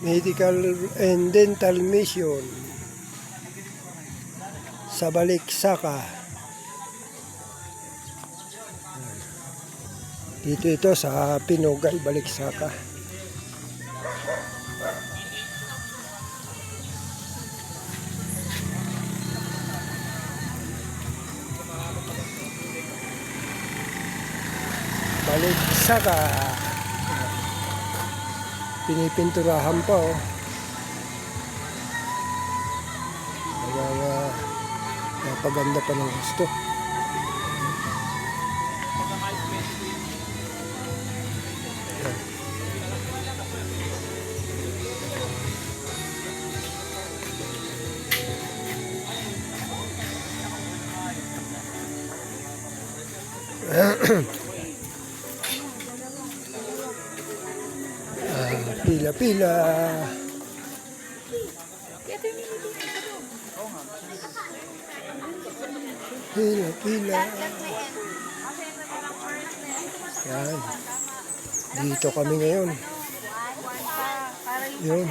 Medical and Dental Mission sa Baliksaka. Dito ito sa Pinugay, Baliksaka. Baliksaka. Pinipinturahan pa oh. Napaganda pa ng gusto. Pila-pila. Pila-pila. Yan. Dito kami ngayon. Yun.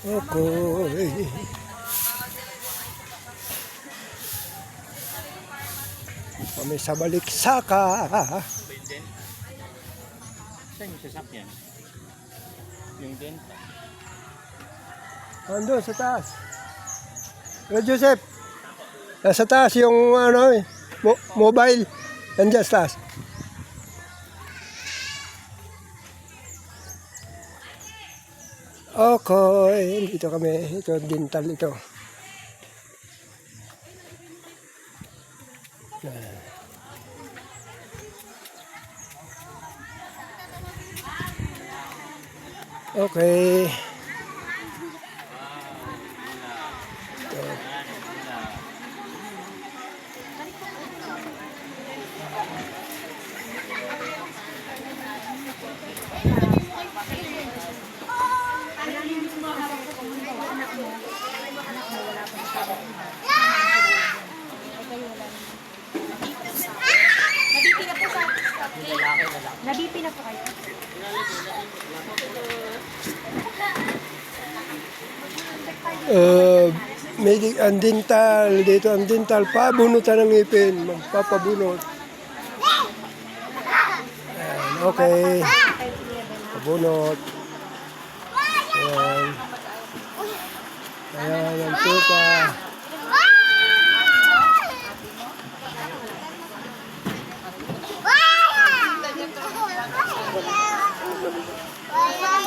Okay. Kami sa Baliksaka. Saan yung sasakyan? Yung denta. Andun sa taas. Joseph. Nasa taas yung ano mobile. Nandiyan sa taas. Okay. Dito kami. Ito dental ito. Okay. Nabipi na po kayo. Ang dental, dito ang dental, pabunutan ng ngipin, magpapabunot. Ayan, okay. Pabunot. Ayan. Ayan, ang tupa. Wala!